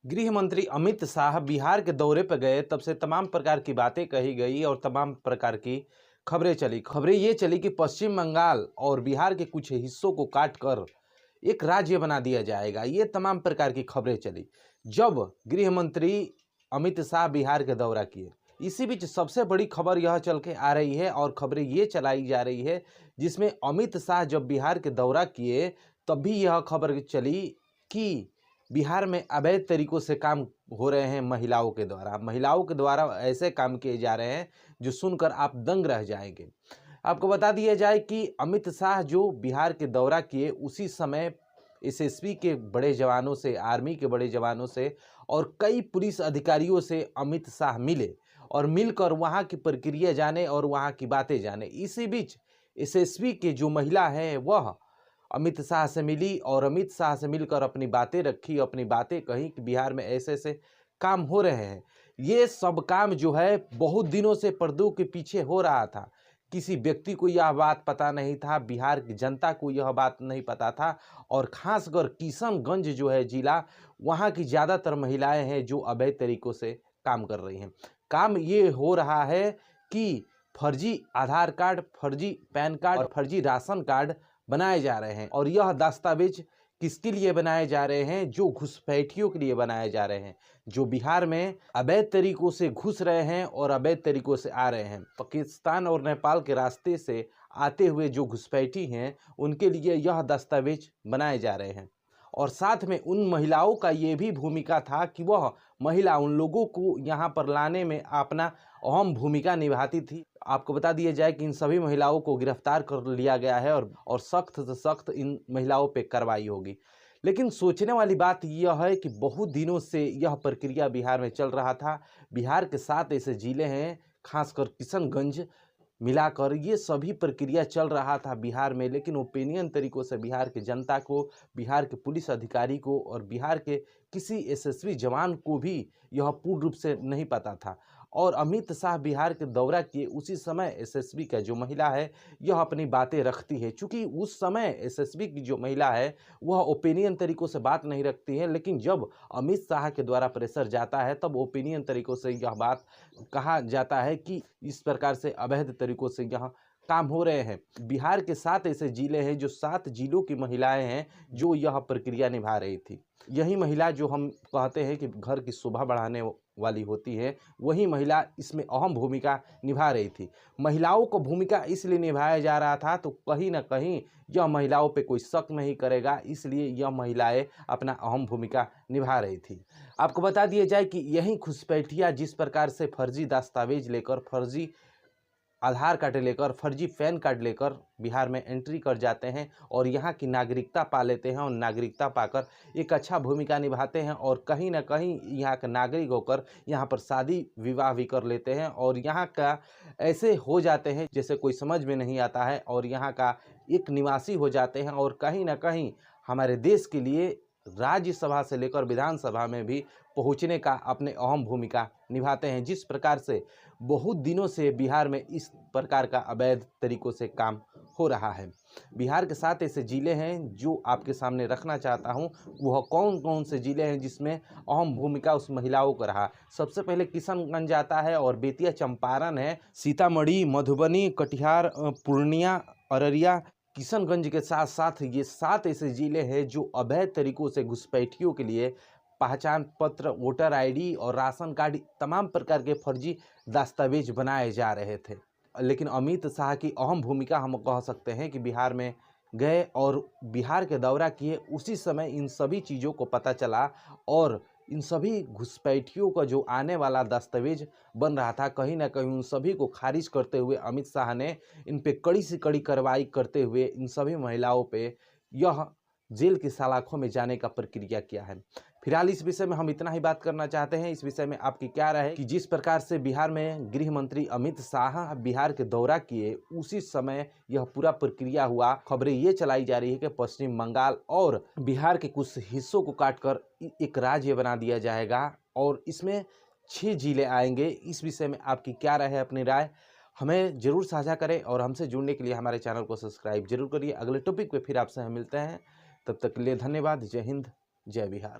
गृह मंत्री अमित शाह बिहार के दौरे पर गए तब से तमाम प्रकार की बातें कही गई और तमाम प्रकार की खबरें चली। खबरें ये चली कि पश्चिम बंगाल और बिहार के कुछ हिस्सों को काटकर एक राज्य बना दिया जाएगा। ये तमाम प्रकार की खबरें चली जब गृह मंत्री अमित शाह बिहार के दौरा किए। इसी बीच सबसे बड़ी खबर यह चल के आ रही है और खबरें ये चलाई जा रही है जिसमें अमित शाह जब बिहार के दौरा किए तब भी यह खबर चली कि बिहार में अवैध तरीकों से काम हो रहे हैं। महिलाओं के द्वारा ऐसे काम किए जा रहे हैं जो सुनकर आप दंग रह जाएंगे। आपको बता दिया जाए कि अमित शाह जो बिहार के दौरा किए उसी समय एसएसबी के बड़े जवानों से, आर्मी के बड़े जवानों से और कई पुलिस अधिकारियों से अमित शाह मिले और मिलकर वहां की प्रक्रिया जाने और वहां की बातें जाने। इसी बीच एसएसबी के जो महिला है वह अमित शाह से मिली और अमित शाह से मिलकर अपनी बातें रखी, अपनी बातें कही कि बिहार में ऐसे ऐसे काम हो रहे हैं। ये सब काम जो है बहुत दिनों से पर्दों के पीछे हो रहा था। किसी व्यक्ति को यह बात पता नहीं था, बिहार की जनता को यह बात नहीं पता था और खासकर किशनगंज जो है जिला, वहाँ की ज़्यादातर महिलाएं हैं जो अवैध तरीकों से काम कर रही हैं। काम ये हो रहा है कि फर्जी आधार कार्ड, फर्जी पैन कार्ड और फर्जी राशन कार्ड बनाए जा रहे हैं और यह दस्तावेज किसके लिए बनाए जा रहे हैं? जो घुसपैठियों के लिए बनाए जा रहे हैं, जो बिहार में अवैध तरीकों से घुस रहे हैं और अवैध तरीकों से आ रहे हैं। पाकिस्तान और नेपाल के रास्ते से आते हुए जो घुसपैठी हैं उनके लिए यह दस्तावेज बनाए जा रहे हैं। और साथ में उन महिलाओं का ये भी भूमिका था कि वह महिला उन लोगों को यहाँ पर लाने में अपना अहम भूमिका निभाती थी। आपको बता दिया जाए कि इन सभी महिलाओं को गिरफ्तार कर लिया गया है और सख्त से सख्त इन महिलाओं पे कार्रवाई होगी। लेकिन सोचने वाली बात यह है कि बहुत दिनों से यह प्रक्रिया बिहार में चल रहा था। बिहार के 7 ऐसे जिले हैं, खासकर किशनगंज मिलाकर ये सभी प्रक्रिया चल रहा था बिहार में, लेकिन ओपिनियन तरीकों से बिहार की जनता को, बिहार के पुलिस अधिकारी को और बिहार के किसी एसएसबी जवान को भी यह पूर्ण रूप से नहीं पता था। और अमित शाह बिहार के दौरा किए उसी समय एसएसबी का जो महिला है यह अपनी बातें रखती है। चूँकि उस समय एसएसबी की जो महिला है वह ओपिनियन तरीकों से बात नहीं रखती है, लेकिन जब अमित शाह के द्वारा प्रेशर जाता है तब ओपिनियन तरीकों से यह बात कहा जाता है कि इस प्रकार से अवैध तरीकों से यहाँ काम हो रहे हैं। बिहार के 7 ऐसे जिले हैं जो 7 जिलों की महिलाएं हैं जो यह प्रक्रिया निभा रही थी। यही महिला जो हम कहते हैं कि घर की शोभा बढ़ाने वाली होती है, वही महिला इसमें अहम भूमिका निभा रही थी। महिलाओं को भूमिका इसलिए निभाया जा रहा था तो कहीं ना कहीं यह महिलाओं पे कोई शक नहीं करेगा, इसलिए यह महिलाएं अपना अहम भूमिका निभा रही थी। आपको बता दिया जाए कि यही घुसपैठिया जिस प्रकार से फर्जी दस्तावेज लेकर, फर्जी आधार कार्ड लेकर, फर्जी पैन कार्ड लेकर बिहार में एंट्री कर जाते हैं और यहाँ की नागरिकता पा लेते हैं और नागरिकता पाकर एक अच्छा भूमिका निभाते हैं और कहीं ना कहीं यहाँ का नागरिक होकर यहाँ पर शादी विवाह भी कर लेते हैं और यहाँ का ऐसे हो जाते हैं जैसे कोई समझ में नहीं आता है और यहाँ का एक निवासी हो जाते हैं और कहीं ना कहीं हमारे देश के लिए राज्यसभा से लेकर विधानसभा में भी पहुंचने का अपने अहम भूमिका निभाते हैं। जिस प्रकार से बहुत दिनों से बिहार में इस प्रकार का अवैध तरीकों से काम हो रहा है। बिहार के 7 ऐसे जिले हैं जो आपके सामने रखना चाहता हूं। वह कौन कौन से जिले हैं जिसमें अहम भूमिका उस महिलाओं का रहा। सबसे पहले किशनगंज आता है और बेतिया चंपारण है, सीतामढ़ी, मधुबनी, कटिहार, पूर्णिया, अररिया, किशनगंज के साथ साथ ये 7 ऐसे जिले हैं जो अवैध तरीकों से घुसपैठियों के लिए पहचान पत्र, वोटर आईडी और राशन कार्ड, तमाम प्रकार के फर्जी दस्तावेज बनाए जा रहे थे। लेकिन अमित शाह की अहम भूमिका हम कह सकते हैं कि बिहार में गए और बिहार के दौरा किए उसी समय इन सभी चीज़ों को पता चला और इन सभी घुसपैठियों का जो आने वाला दस्तावेज बन रहा था, कहीं ना कहीं उन सभी को खारिज करते हुए अमित शाह ने इन पे कड़ी से कड़ी कार्रवाई करते हुए इन सभी महिलाओं पे यह जेल की सलाखों में जाने का प्रक्रिया किया है। फिलहाल इस विषय में हम इतना ही बात करना चाहते हैं। इस विषय में आपकी क्या राय है कि जिस प्रकार से बिहार में गृह मंत्री अमित शाह बिहार के दौरा किए उसी समय यह पूरा प्रक्रिया हुआ। खबरें ये चलाई जा रही है कि पश्चिम बंगाल और बिहार के कुछ हिस्सों को काटकर एक राज्य बना दिया जाएगा और इसमें 6 जिले आएंगे। इस विषय में आपकी क्या राय है? अपनी राय हमें जरूर साझा करें और हमसे जुड़ने के लिए हमारे चैनल को सब्सक्राइब जरूर करिए। अगले टॉपिक पे फिर आपसे हम मिलते हैं, तब तक के लिए धन्यवाद। जय हिंद, जय बिहार।